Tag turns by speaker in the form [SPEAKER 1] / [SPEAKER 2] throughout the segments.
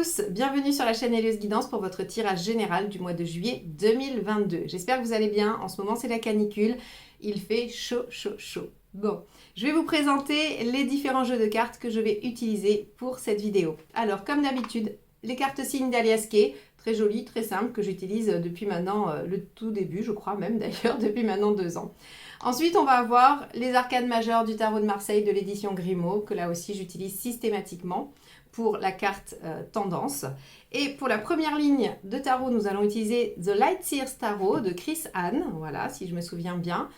[SPEAKER 1] tous, bienvenue sur la chaîne Hélios Guidance pour votre tirage général du mois de juillet 2022. J'espère que vous allez bien, en ce moment c'est la canicule, il fait chaud, chaud, chaud. Bon, je vais vous présenter les différents jeux de cartes que je vais utiliser pour cette vidéo. Alors, comme d'habitude, les cartes signes d'Aliaské, très jolies, très simples, que j'utilise depuis maintenant le tout début, je crois même d'ailleurs, depuis maintenant 2 ans. Ensuite, on va avoir les arcades majeures du tarot de Marseille de l'édition Grimaud, que là aussi j'utilise systématiquement pour la carte tendance. Et pour la première ligne de tarot, nous allons utiliser The Lightseers Tarot de Chris Anne, voilà, si je me souviens bien,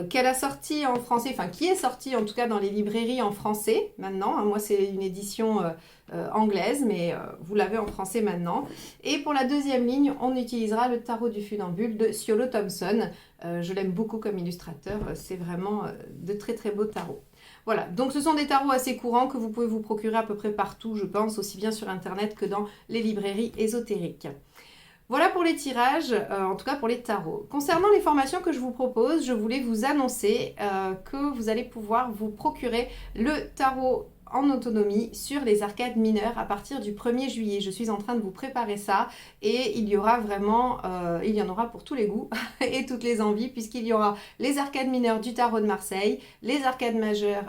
[SPEAKER 1] qu'elle a sorti en français, enfin qui est sorti en tout cas dans les librairies en français maintenant. Hein, moi, c'est une édition anglaise, mais vous l'avez en français maintenant. Et pour la deuxième ligne, on utilisera le tarot du funambule de Siolo Thompson. Je l'aime beaucoup comme illustrateur, c'est vraiment de très très beaux tarots. Voilà, donc ce sont des tarots assez courants que vous pouvez vous procurer à peu près partout, je pense, aussi bien sur Internet que dans les librairies ésotériques. Voilà pour les tirages, en tout cas pour les tarots. Concernant les formations que je vous propose, je voulais vous annoncer que vous allez pouvoir vous procurer le tarot en autonomie sur les arcades mineures à partir du 1er juillet. Je suis en train de vous préparer ça et il y aura vraiment, il y en aura pour tous les goûts et toutes les envies puisqu'il y aura les arcades mineures du tarot de Marseille, les arcades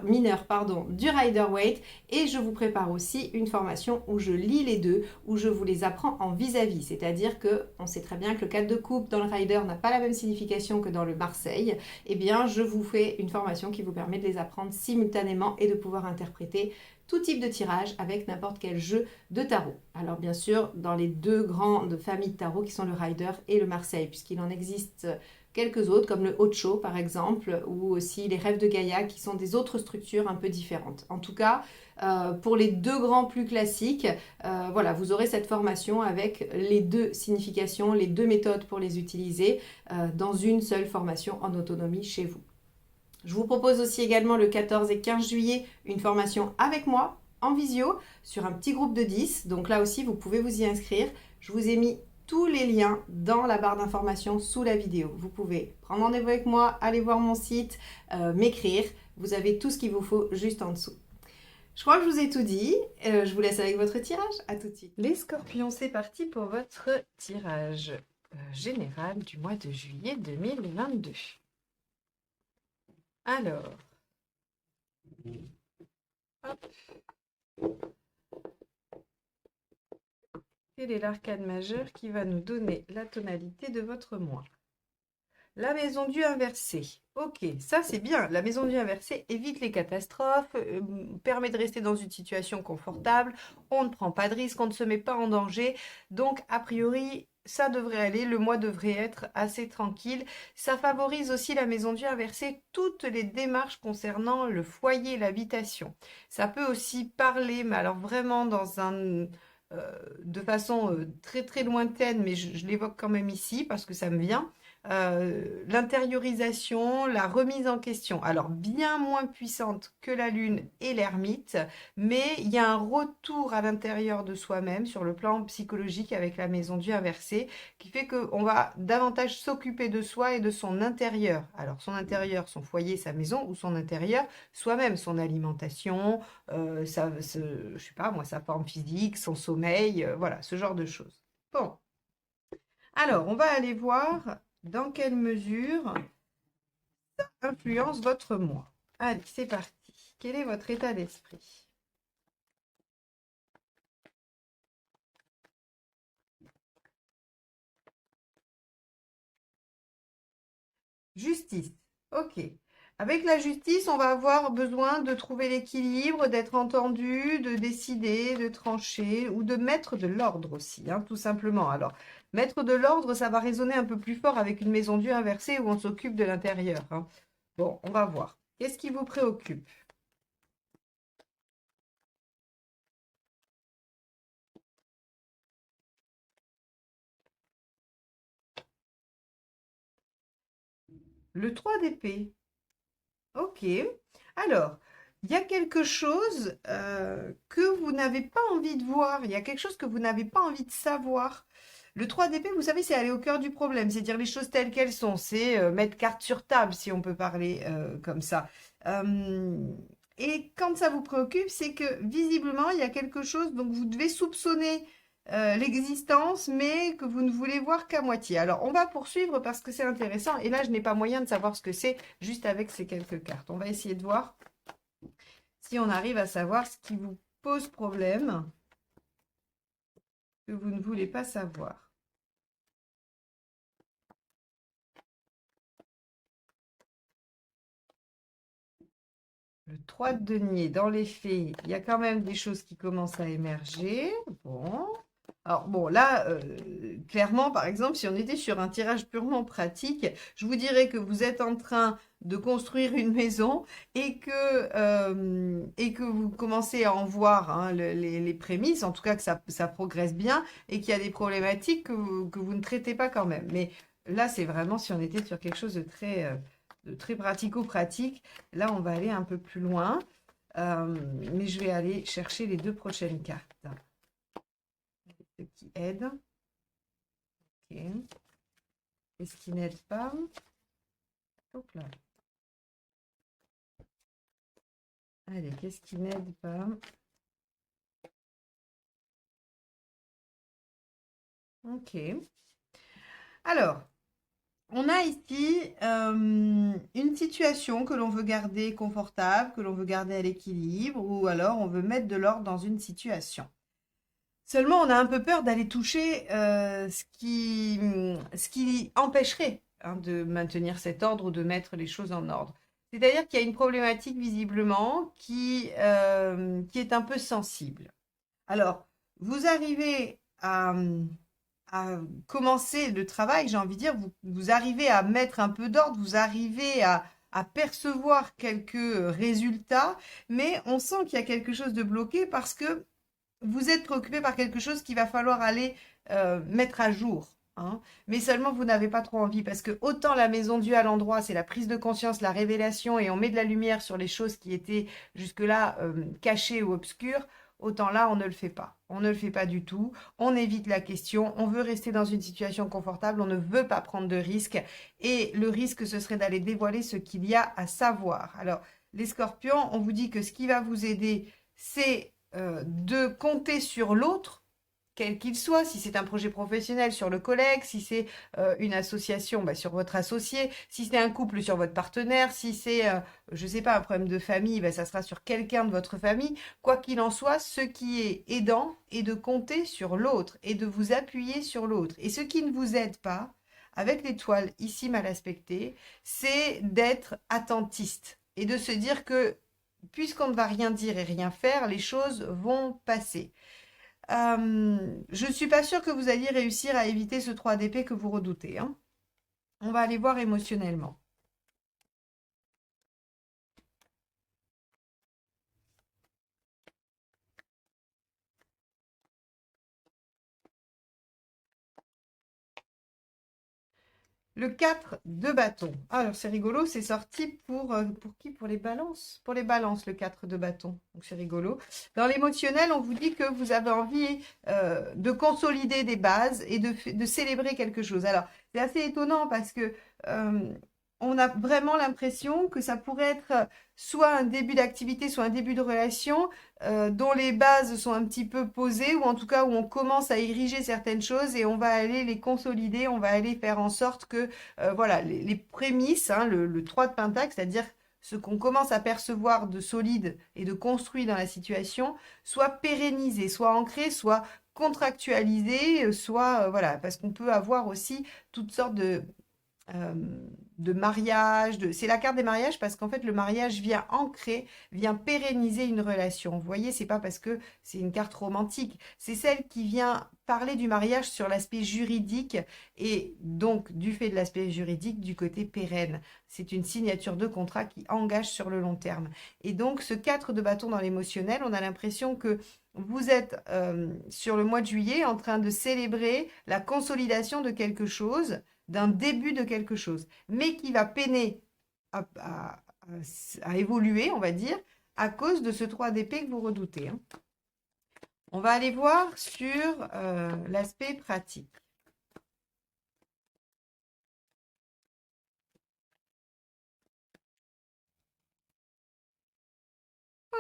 [SPEAKER 1] mineures du Rider-Waite et je vous prépare aussi une formation où je lis les deux, où je vous les apprends en vis-à-vis. C'est-à-dire qu'on sait très bien que le 4 de coupe dans le Rider n'a pas la même signification que dans le Marseille. Eh bien, je vous fais une formation qui vous permet de les apprendre simultanément et de pouvoir interpréter tout type de tirage avec n'importe quel jeu de tarot. Alors bien sûr, dans les deux grandes familles de tarot qui sont le Rider et le Marseille, puisqu'il en existe quelques autres, comme le Ocho par exemple, ou aussi les Rêves de Gaïa, qui sont des autres structures un peu différentes. En tout cas, pour les deux grands plus classiques, voilà, vous aurez cette formation avec les deux significations, les deux méthodes pour les utiliser dans une seule formation en autonomie chez vous. Je vous propose aussi également le 14 et 15 juillet une formation avec moi en visio sur un petit groupe de 10. Donc là aussi, vous pouvez vous y inscrire. Je vous ai mis tous les liens dans la barre d'information sous la vidéo. Vous pouvez prendre rendez-vous avec moi, aller voir mon site, m'écrire. Vous avez tout ce qu'il vous faut juste en dessous. Je crois que je vous ai tout dit. Je vous laisse avec votre tirage. À tout de suite. Les scorpions, c'est parti pour votre tirage général du mois de juillet 2022. Alors, hop. Quel est l'arcade majeure qui va nous donner la tonalité de votre mois? La maison du inversé. Ok, ça c'est bien. La maison du inversé évite les catastrophes, permet de rester dans une situation confortable. On ne prend pas de risque, on ne se met pas en danger. Donc, a priori, ça devrait aller. Le mois devrait être assez tranquille. Ça favorise aussi la maison du inversé, toutes les démarches concernant le foyer, l'habitation. Ça peut aussi parler, mais alors vraiment de façon très très lointaine, mais je l'évoque quand même ici parce que ça me vient. L'intériorisation, la remise en question. Alors, bien moins puissante que la lune et l'ermite, mais il y a un retour à l'intérieur de soi-même sur le plan psychologique avec la maison du inversé, qui fait qu'on va davantage s'occuper de soi et de son intérieur. Alors, son intérieur, son foyer, sa maison, ou son intérieur, soi-même, son alimentation, je sais pas moi, sa forme physique, son sommeil, voilà, ce genre de choses. Bon, alors, on va aller voir dans quelle mesure ça influence votre mois. Allez, c'est parti. Quel est votre état d'esprit? Justice. Ok. Avec la justice, on va avoir besoin de trouver l'équilibre, d'être entendu, de décider, de trancher ou de mettre de l'ordre aussi, hein, tout simplement. Alors, mettre de l'ordre, ça va résonner un peu plus fort avec une maison Dieu inversée où on s'occupe de l'intérieur, hein. Bon, on va voir. Qu'est-ce qui vous préoccupe? Le 3 d'épée. Ok. Alors, il y a quelque chose que vous n'avez pas envie de voir. Il y a quelque chose que vous n'avez pas envie de savoir. Le 3 d'épée, vous savez, c'est aller au cœur du problème. C'est dire les choses telles qu'elles sont. C'est mettre carte sur table, si on peut parler comme ça. Euh, et quand ça vous préoccupe, c'est que visiblement, il y a quelque chose. Donc, vous devez soupçonner. l'existence, mais que vous ne voulez voir qu'à moitié. Alors, on va poursuivre parce que c'est intéressant. Et là, je n'ai pas moyen de savoir ce que c'est juste avec ces quelques cartes. On va essayer de voir si on arrive à savoir ce qui vous pose problème, que vous ne voulez pas savoir. Le 3 de denier, dans les faits, il y a quand même des choses qui commencent à émerger. Bon. Alors bon, là, clairement, par exemple, si on était sur un tirage purement pratique, je vous dirais que vous êtes en train de construire une maison et que vous commencez à en voir hein, les prémices, en tout cas que ça progresse bien et qu'il y a des problématiques que vous ne traitez pas quand même. Mais là, c'est vraiment si on était sur quelque chose de très pratico-pratique. Là, on va aller un peu plus loin. Mais je vais aller chercher les deux prochaines cartes. Ce qui aide. Ok. Qu'est-ce qui n'aide pas? Hop là. Allez, qu'est-ce qui n'aide pas? Ok. Alors, on a ici une situation que l'on veut garder confortable, que l'on veut garder à l'équilibre, ou alors on veut mettre de l'ordre dans une situation. Seulement, on a un peu peur d'aller toucher ce qui empêcherait hein, de maintenir cet ordre ou de mettre les choses en ordre. C'est-à-dire qu'il y a une problématique visiblement qui est un peu sensible. Alors, vous arrivez à commencer le travail, j'ai envie de dire, vous arrivez à mettre un peu d'ordre, vous arrivez à percevoir quelques résultats, mais on sent qu'il y a quelque chose de bloqué parce que vous êtes préoccupé par quelque chose qu'il va falloir aller mettre à jour. Hein. Mais seulement vous n'avez pas trop envie parce que autant la maison Dieu à l'endroit, c'est la prise de conscience, la révélation et on met de la lumière sur les choses qui étaient jusque-là cachées ou obscures, autant là on ne le fait pas. On ne le fait pas du tout, on évite la question, on veut rester dans une situation confortable, on ne veut pas prendre de risques et le risque ce serait d'aller dévoiler ce qu'il y a à savoir. Alors les scorpions, on vous dit que ce qui va vous aider, c'est de compter sur l'autre, quel qu'il soit, si c'est un projet professionnel sur le collègue, si c'est une association bah, sur votre associé, si c'est un couple sur votre partenaire, si c'est, je ne sais pas, un problème de famille, bah, ça sera sur quelqu'un de votre famille. Quoi qu'il en soit, ce qui est aidant est de compter sur l'autre et de vous appuyer sur l'autre. Et ce qui ne vous aide pas, avec l'étoile ici mal aspectée, c'est d'être attentiste et de se dire que puisqu'on ne va rien dire et rien faire, les choses vont passer. Je ne suis pas sûre que vous alliez réussir à éviter ce 3 d'épée que vous redoutez. Hein. On va aller voir émotionnellement. Le 4 de bâton. Alors, c'est rigolo, c'est sorti pour qui? Pour les balances. Pour les balances, le 4 de bâton. Donc, c'est rigolo. Dans l'émotionnel, on vous dit que vous avez envie de consolider des bases et de célébrer quelque chose. Alors, c'est assez étonnant parce que on a vraiment l'impression que ça pourrait être soit un début d'activité, soit un début de relation dont les bases sont un petit peu posées, ou en tout cas où on commence à ériger certaines choses et on va aller les consolider, on va aller faire en sorte que voilà, les prémices, hein, le 3 de Pentacle, c'est-à-dire ce qu'on commence à percevoir de solide et de construit dans la situation, soit pérennisé, soit ancré, soit contractualisé, soit voilà, parce qu'on peut avoir aussi toutes sortes euh, de mariage, c'est la carte des mariages parce qu'en fait le mariage vient ancrer, vient pérenniser une relation. Vous voyez, c'est pas parce que c'est une carte romantique, c'est celle qui vient parler du mariage sur l'aspect juridique et donc du fait de l'aspect juridique du côté pérenne. C'est une signature de contrat qui engage sur le long terme. Et donc ce 4 de bâton dans l'émotionnel, on a l'impression que vous êtes sur le mois de juillet en train de célébrer la consolidation de quelque chose d'un début de quelque chose, mais qui va peiner à évoluer, on va dire, à cause de ce 3 d'épée que vous redoutez. Hein. On va aller voir sur l'aspect pratique.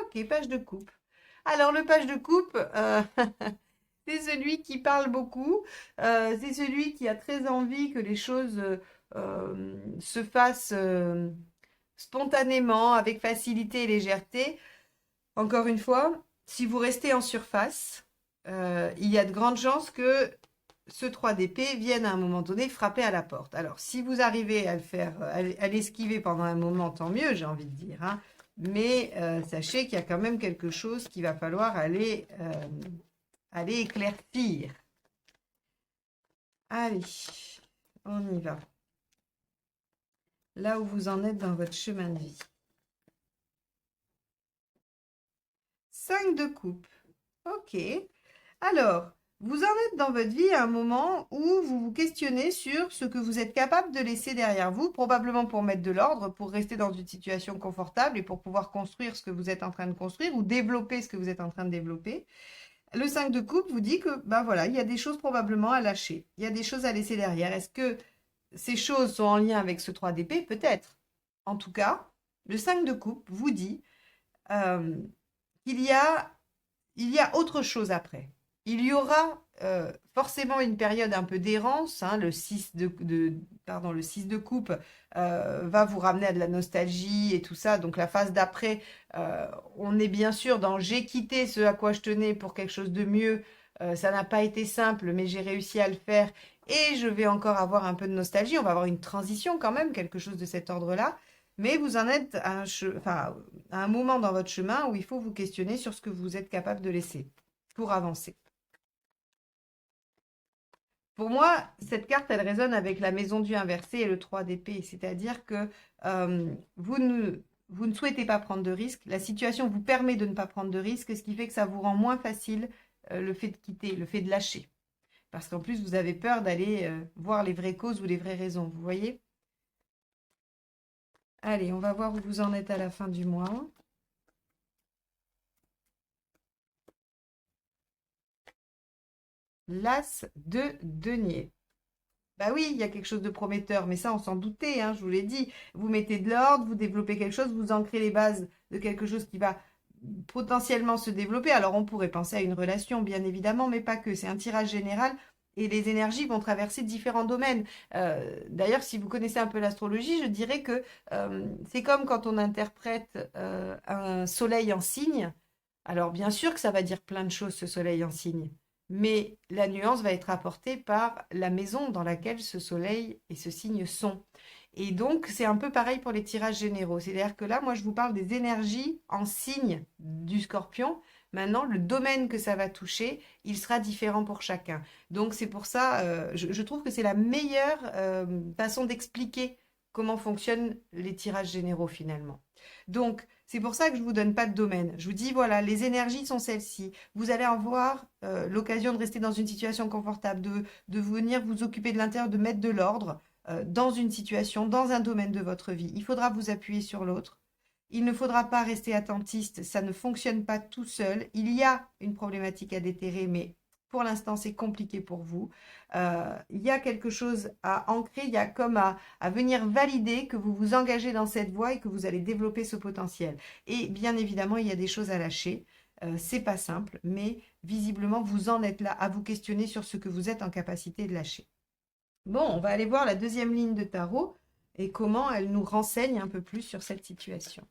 [SPEAKER 1] Ok, page de coupe. Alors, le page de coupe,
[SPEAKER 2] C'est celui qui parle beaucoup, c'est celui qui a très envie que les choses se fassent spontanément, avec facilité et légèreté. Encore une fois, si vous restez en surface, il y a de grandes chances que ce 3 d'épée vienne à un moment donné frapper à la porte. Alors, si vous arrivez à le faire, à l'esquiver pendant un moment, tant mieux, j'ai envie de dire, hein. Mais sachez qu'il y a quand même quelque chose qu'il va falloir aller éclaircir. Allez, on y va. Là où vous en êtes dans votre chemin de vie. 5 de coupe. Ok. Alors, vous en êtes dans votre vie à un moment où vous vous questionnez sur ce que vous êtes capable de laisser derrière vous, probablement pour mettre de l'ordre, pour rester dans une situation confortable et pour pouvoir construire ce que vous êtes en train de construire ou développer ce que vous êtes en train de développer. Le 5 de coupe vous dit que, ben voilà, il y a des choses probablement à lâcher. Il y a des choses à laisser derrière. Est-ce que ces choses sont en lien avec ce 3 d'épée? Peut-être. En tout cas, le 5 de coupe vous dit euh, qu'il y a autre chose après. Il y aura forcément une période un peu d'errance, hein, le 6 de coupe va vous ramener à de la nostalgie et tout ça. Donc la phase d'après, on est bien sûr dans j'ai quitté ce à quoi je tenais pour quelque chose de mieux. Ça n'a pas été simple, mais j'ai réussi à le faire et je vais encore avoir un peu de nostalgie. On va avoir une transition quand même, quelque chose de cet ordre-là. Mais vous en êtes enfin, à un moment dans votre chemin où il faut vous questionner sur ce que vous êtes capable de laisser pour avancer. Pour moi, cette carte, elle résonne avec la maison Dieu inversée et le 3 d'épée. C'est-à-dire que vous ne souhaitez pas prendre de risques. La situation vous permet de ne pas prendre de risques, ce qui fait que ça vous rend moins facile le fait de quitter, le fait de lâcher. Parce qu'en plus, vous avez peur d'aller voir les vraies causes ou les vraies raisons. Vous voyez? Allez, on va voir où vous en êtes à la fin du mois. L'As de denier. Bah oui, il y a quelque chose de prometteur, mais ça, on s'en doutait, hein, je vous l'ai dit. Vous mettez de l'ordre, vous développez quelque chose, vous ancrez les bases de quelque chose qui va potentiellement se développer. Alors, on pourrait penser à une relation, bien évidemment, mais pas que. C'est un tirage général et les énergies vont traverser différents domaines. D'ailleurs, si vous connaissez un peu l'astrologie, je dirais que c'est comme quand on interprète un soleil en signe. Alors, bien sûr que ça va dire plein de choses, ce soleil en signe. Mais la nuance va être apportée par la maison dans laquelle ce soleil et ce signe sont. Et donc, c'est un peu pareil pour les tirages généraux. C'est-à-dire que là, moi, je vous parle des énergies en signe du scorpion. Maintenant, le domaine que ça va toucher, il sera différent pour chacun. Donc, c'est pour ça, je trouve que c'est la meilleure façon d'expliquer comment fonctionnent les tirages généraux finalement. Donc, c'est pour ça que je ne vous donne pas de domaine. Je vous dis, voilà, les énergies sont celles-ci. Vous allez avoir l'occasion de rester dans une situation confortable, de venir vous occuper de l'intérieur, de mettre de l'ordre dans une situation, dans un domaine de votre vie. Il faudra vous appuyer sur l'autre. Il ne faudra pas rester attentiste, ça ne fonctionne pas tout seul. Il y a une problématique à déterrer, mais pour l'instant, c'est compliqué pour vous. Il y a quelque chose à ancrer, il y a comme à venir valider que vous vous engagez dans cette voie et que vous allez développer ce potentiel. Et bien évidemment, il y a des choses à lâcher. C'est pas simple, mais visiblement, vous en êtes là à vous questionner sur ce que vous êtes en capacité de lâcher. Bon, on va aller voir la deuxième ligne de tarot et comment elle nous renseigne un peu plus sur cette situation.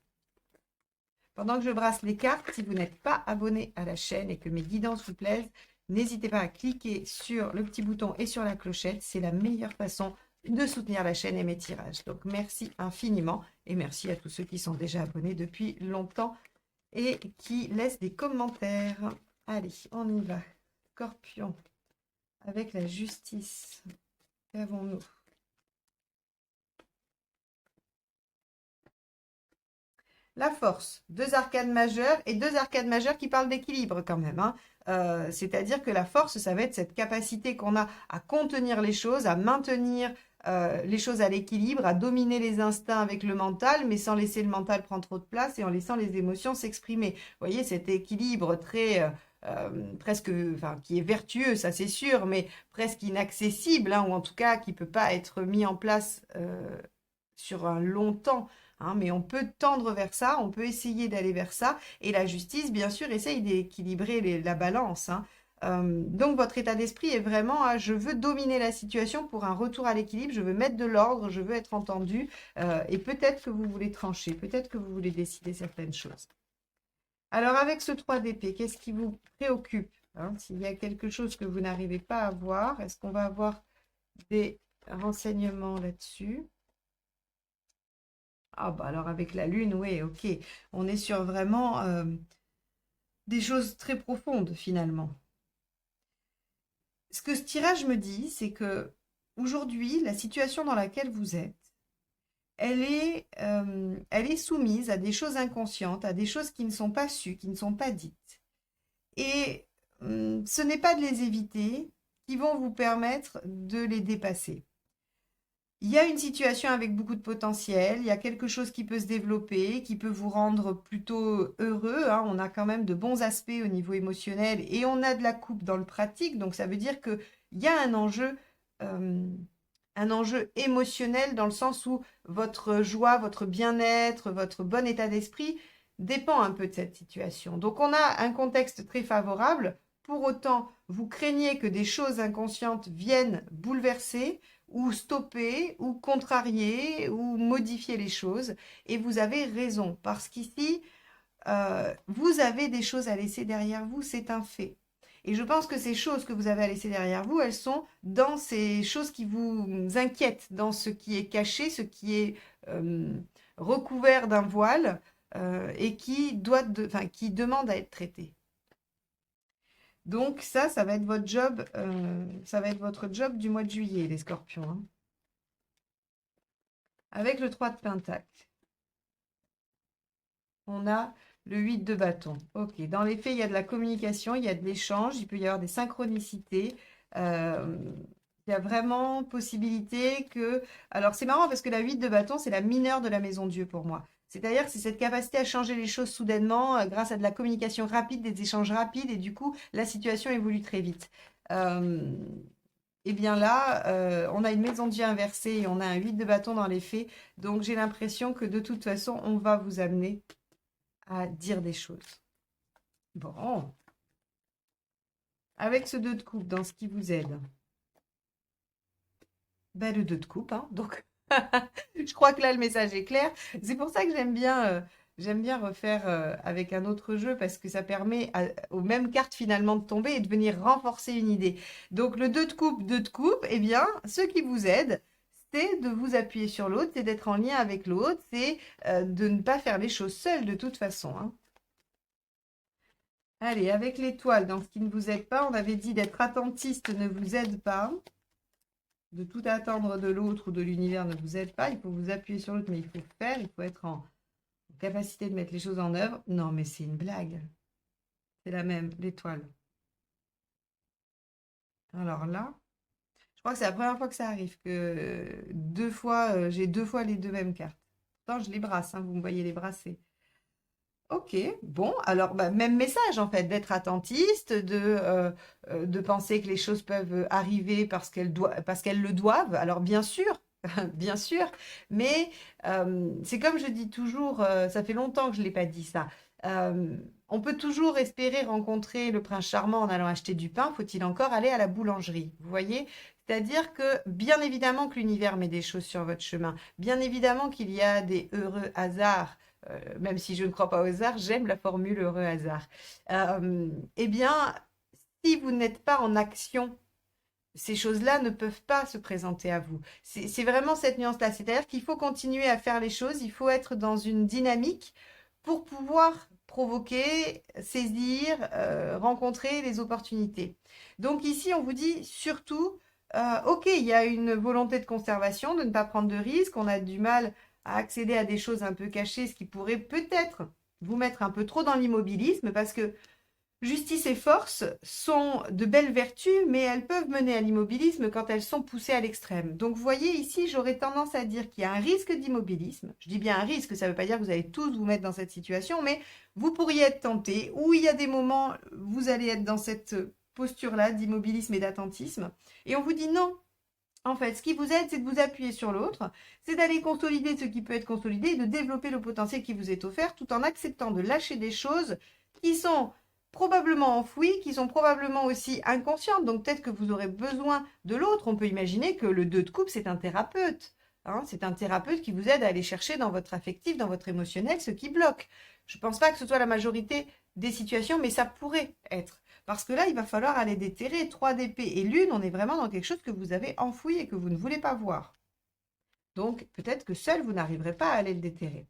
[SPEAKER 2] Pendant que je brasse les cartes, si vous n'êtes pas abonné à la chaîne et que mes guidances vous plaisent, n'hésitez pas à cliquer sur le petit bouton et sur la clochette. C'est la meilleure façon de soutenir la chaîne et mes tirages. Donc, merci infiniment et merci à tous ceux qui sont déjà abonnés depuis longtemps et qui laissent des commentaires. Allez, on y va. Scorpion, avec la justice, qu'avons-nous? La force, deux arcades majeures et deux arcades majeures qui parlent d'équilibre quand même, hein. C'est-à-dire que la force, ça va être cette capacité qu'on a à contenir les choses, à maintenir les choses à l'équilibre, à dominer les instincts avec le mental, mais sans laisser le mental prendre trop de place et en laissant les émotions s'exprimer. Vous voyez, cet équilibre très presque, enfin, qui est vertueux, ça c'est sûr, mais presque inaccessible, hein, ou en tout cas qui peut pas être mis en place sur un long temps. Hein, mais on peut tendre vers ça, on peut essayer d'aller vers ça. Et la justice, bien sûr, essaye d'équilibrer la balance. Hein. Donc, votre état d'esprit est vraiment à je veux dominer la situation pour un retour à l'équilibre, je veux mettre de l'ordre, je veux être entendu. Et peut-être que vous voulez trancher, peut-être que vous voulez décider certaines choses. Alors, avec ce 3 d'épée, qu'est-ce qui vous préoccupe, hein? S'il y a quelque chose que vous n'arrivez pas à voir, est-ce qu'on va avoir des renseignements là-dessus? Ah, bah alors avec la lune, oui, ok. On est sur vraiment des choses très profondes, finalement. Ce que ce tirage me dit, c'est que aujourd'hui, la situation dans laquelle vous êtes, elle est soumise à des choses inconscientes, à des choses qui ne sont pas sues, qui ne sont pas dites. Et ce n'est pas de les éviter qui vont vous permettre de les dépasser. Il y a une situation avec beaucoup de potentiel, il y a quelque chose qui peut se développer, qui peut vous rendre plutôt heureux, hein. On a quand même de bons aspects au niveau émotionnel et on a de la coupe dans le pratique, donc ça veut dire qu'il y a un enjeu émotionnel dans le sens où votre joie, votre bien-être, votre bon état d'esprit dépend un peu de cette situation. Donc on a un contexte très favorable, pour autant vous craignez que des choses inconscientes viennent bouleverser ou stopper, ou contrarier, ou modifier les choses. Et vous avez raison, parce qu'ici, vous avez des choses à laisser derrière vous, c'est un fait. Et je pense que ces choses que vous avez à laisser derrière vous, elles sont dans ces choses qui vous inquiètent, dans ce qui est caché, ce qui est recouvert d'un voile et qui demande à être traité. Donc ça va être votre job, ça va être votre job du mois de juillet, les scorpions, hein. Avec le 3 de Pentacle, on a le 8 de bâton. Ok, dans les faits, il y a de la communication, il y a de l'échange, il peut y avoir des synchronicités. Il y a vraiment possibilité que... Alors c'est marrant parce que la 8 de bâton, c'est la mineure de la maison Dieu pour moi. C'est-à-dire que c'est cette capacité à changer les choses soudainement grâce à de la communication rapide, des échanges rapides, et du coup, la situation évolue très vite. Et bien là, on a une maison Dieu inversée et on a un 8 de bâton dans les faits. Donc j'ai l'impression que de toute façon, on va vous amener à dire des choses. Bon. Avec ce 2 de coupe, dans ce qui vous aide. Ben, le 2 de coupe, hein, donc... Je crois que là, le message est clair. C'est pour ça que j'aime bien refaire avec un autre jeu parce que ça permet aux mêmes cartes finalement de tomber et de venir renforcer une idée. Donc, le 2 de coupe, eh bien, ce qui vous aide, c'est de vous appuyer sur l'autre, c'est d'être en lien avec l'autre, c'est de ne pas faire les choses seul de toute façon, hein. Allez, avec l'étoile, dans ce qui ne vous aide pas, on avait dit d'être attentiste ne vous aide pas. De tout attendre de l'autre ou de l'univers ne vous aide pas. Il faut vous appuyer sur l'autre, mais il faut faire. Il faut être en capacité de mettre les choses en œuvre. Non, mais c'est une blague. C'est la même, l'étoile. Alors là, je crois que c'est la première fois que ça arrive, que j'ai 2 fois les 2 mêmes cartes. Pourtant, je les brasse, hein, vous me voyez les brasser. Ok, bon, alors même message en fait, d'être attentiste, de penser que les choses peuvent arriver parce qu'elles le doivent. Alors bien sûr, bien sûr, mais c'est comme je dis toujours, ça fait longtemps que je ne l'ai pas dit ça. On peut toujours espérer rencontrer le prince charmant en allant acheter du pain, faut-il encore aller à la boulangerie, vous voyez? C'est-à-dire que bien évidemment que l'univers met des choses sur votre chemin, bien évidemment qu'il y a des heureux hasards. Même si je ne crois pas au hasard, j'aime la formule heureux hasard. Eh bien, si vous n'êtes pas en action, ces choses-là ne peuvent pas se présenter à vous. C'est vraiment cette nuance-là. C'est-à-dire qu'il faut continuer à faire les choses, il faut être dans une dynamique pour pouvoir provoquer, saisir, rencontrer les opportunités. Donc ici, on vous dit surtout, ok, il y a une volonté de conservation, de ne pas prendre de risques, on a du mal à accéder à des choses un peu cachées, ce qui pourrait peut-être vous mettre un peu trop dans l'immobilisme, parce que justice et force sont de belles vertus, mais elles peuvent mener à l'immobilisme quand elles sont poussées à l'extrême. Donc vous voyez ici, j'aurais tendance à dire qu'il y a un risque d'immobilisme. Je dis bien un risque, ça ne veut pas dire que vous allez tous vous mettre dans cette situation, mais vous pourriez être tenté, ou il y a des moments, vous allez être dans cette posture-là d'immobilisme et d'attentisme, et on vous dit non. En fait, ce qui vous aide, c'est de vous appuyer sur l'autre, c'est d'aller consolider ce qui peut être consolidé et de développer le potentiel qui vous est offert tout en acceptant de lâcher des choses qui sont probablement enfouies, qui sont probablement aussi inconscientes. Donc peut-être que vous aurez besoin de l'autre. On peut imaginer que le 2 de coupe, c'est un thérapeute. Hein, c'est un thérapeute qui vous aide à aller chercher dans votre affectif, dans votre émotionnel, ce qui bloque. Je ne pense pas que ce soit la majorité des situations, mais ça pourrait être. Parce que là, il va falloir aller déterrer 3 d'épée et lune. On est vraiment dans quelque chose que vous avez enfoui et que vous ne voulez pas voir. Donc, peut-être que seul, vous n'arriverez pas à aller le déterrer.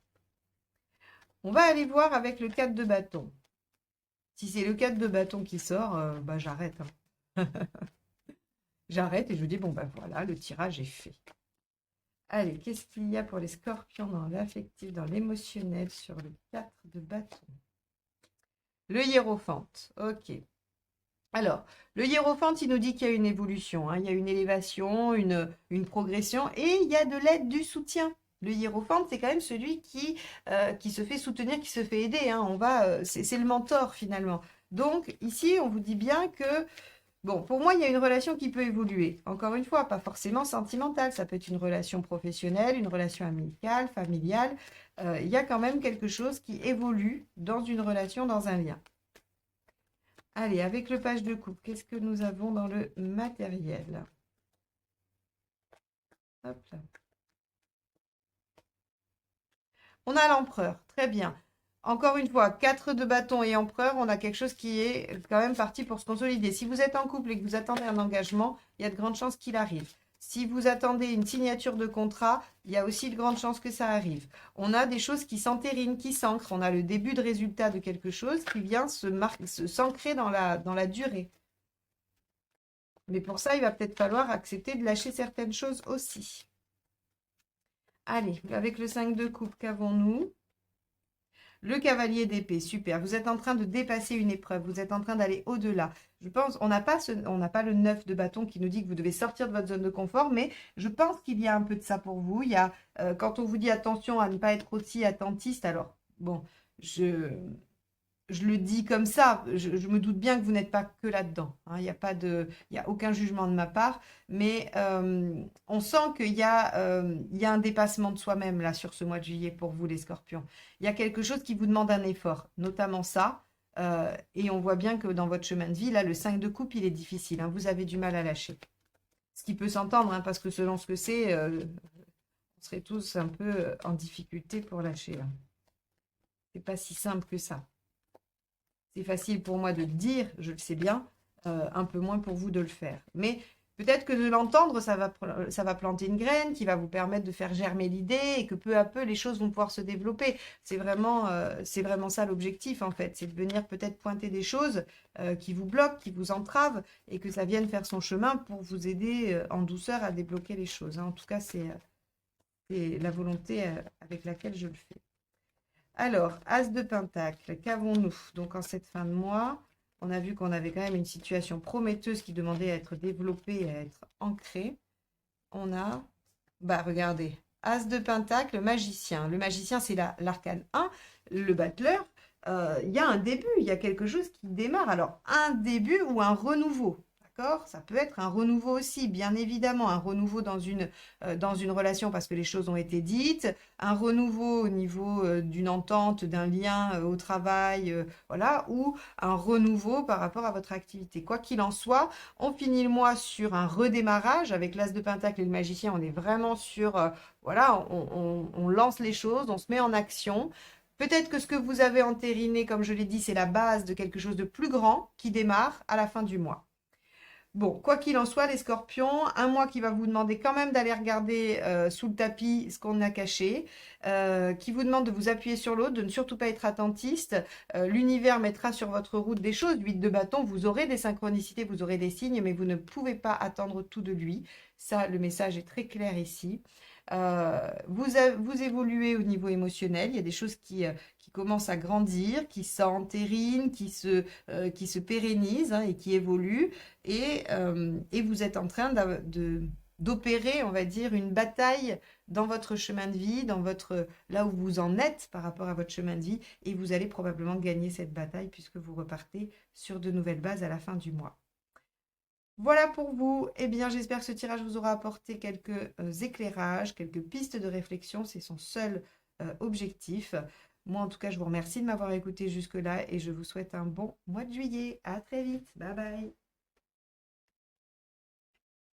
[SPEAKER 2] On va aller voir avec le 4 de bâton. Si c'est le 4 de bâton qui sort, bah, j'arrête. Hein. J'arrête et je vous dis, bon, ben voilà, le tirage est fait. Allez, qu'est-ce qu'il y a pour les scorpions dans l'affectif, dans l'émotionnel, sur le 4 de bâton? Le hiérophante, ok. Alors, le hiérophante, il nous dit qu'il y a une évolution, hein, il y a une élévation, une progression, et il y a de l'aide, du soutien. Le hiérophante, c'est quand même celui qui se fait soutenir, qui se fait aider. Hein. C'est le mentor, finalement. Donc, ici, on vous dit bien que, bon, pour moi, il y a une relation qui peut évoluer. Encore une fois, pas forcément sentimentale. Ça peut être une relation professionnelle, une relation amicale, familiale. Il y a quand même quelque chose qui évolue dans une relation, dans un lien. Allez, avec le page de coupe, qu'est-ce que nous avons dans le matériel? Hop là. On a l'empereur, très bien. Encore une fois, 4 de bâton et empereur, on a quelque chose qui est quand même parti pour se consolider. Si vous êtes en couple et que vous attendez un engagement, il y a de grandes chances qu'il arrive. Si vous attendez une signature de contrat, il y a aussi de grandes chances que ça arrive. On a des choses qui s'entérinent, qui s'ancrent. On a le début de résultat de quelque chose qui vient s'ancrer dans la durée. Mais pour ça, il va peut-être falloir accepter de lâcher certaines choses aussi. Allez, avec le 5 de coupe, qu'avons-nous? Le cavalier d'épée, super. Vous êtes en train de dépasser une épreuve. Vous êtes en train d'aller au-delà. Je pense, on n'a pas le 9 de bâton qui nous dit que vous devez sortir de votre zone de confort, mais je pense qu'il y a un peu de ça pour vous. Il y a, quand on vous dit attention à ne pas être aussi attentiste, alors, bon, je le dis comme ça, je me doute bien que vous n'êtes pas que là-dedans. Hein, il n'y a aucun jugement de ma part, mais on sent qu'il y a un dépassement de soi-même là sur ce mois de juillet pour vous les scorpions. Il y a quelque chose qui vous demande un effort, notamment ça. Et on voit bien que dans votre chemin de vie, là, le 5 de coupe, il est difficile. Hein, vous avez du mal à lâcher. Ce qui peut s'entendre, hein, parce que selon ce que c'est, on serait tous un peu en difficulté pour lâcher. Là. C'est pas si simple que ça. C'est facile pour moi de le dire, je le sais bien, un peu moins pour vous de le faire. Mais peut-être que de l'entendre, ça va planter une graine qui va vous permettre de faire germer l'idée et que peu à peu, les choses vont pouvoir se développer. C'est vraiment ça l'objectif, en fait. C'est de venir peut-être pointer des choses qui vous bloquent, qui vous entravent et que ça vienne faire son chemin pour vous aider en douceur à débloquer les choses. Hein. En tout cas, c'est la volonté avec laquelle je le fais. Alors, As de Pentacle, qu'avons-nous? Donc, en cette fin de mois, on a vu qu'on avait quand même une situation prometteuse qui demandait à être développée et à être ancrée. On a, regardez, As de Pentacle, magicien. Le magicien, c'est l'arcane 1, le battleur. Il y a un début, il y a quelque chose qui démarre. Alors, un début ou un renouveau. D'accord? Ça peut être un renouveau aussi, bien évidemment, un renouveau dans une relation parce que les choses ont été dites, un renouveau au niveau d'une entente, d'un lien au travail, voilà, ou un renouveau par rapport à votre activité. Quoi qu'il en soit, on finit le mois sur un redémarrage avec l'As de Pentacle et le magicien. On est vraiment sur, voilà, on lance les choses, on se met en action. Peut-être que ce que vous avez entériné, comme je l'ai dit, c'est la base de quelque chose de plus grand qui démarre à la fin du mois. Bon, quoi qu'il en soit, les scorpions, un mois qui va vous demander quand même d'aller regarder sous le tapis ce qu'on a caché, qui vous demande de vous appuyer sur l'autre, de ne surtout pas être attentiste. L'univers mettra sur votre route des choses. 8 de bâton, vous aurez des synchronicités, vous aurez des signes, mais vous ne pouvez pas attendre tout de lui. Ça, le message est très clair ici. Vous évoluez au niveau émotionnel. Il y a des choses qui commencent à grandir, qui s'entérinent, qui se pérennisent, hein, et qui évoluent. Et vous êtes en train d'opérer, on va dire, une bataille dans votre chemin de vie, là où vous en êtes par rapport à votre chemin de vie. Et vous allez probablement gagner cette bataille puisque vous repartez sur de nouvelles bases à la fin du mois. Voilà pour vous. Eh bien, j'espère que ce tirage vous aura apporté quelques éclairages, quelques pistes de réflexion. C'est son seul objectif. Moi, en tout cas, je vous remercie de m'avoir écouté jusque-là et je vous souhaite un bon mois de juillet. À très vite. Bye bye.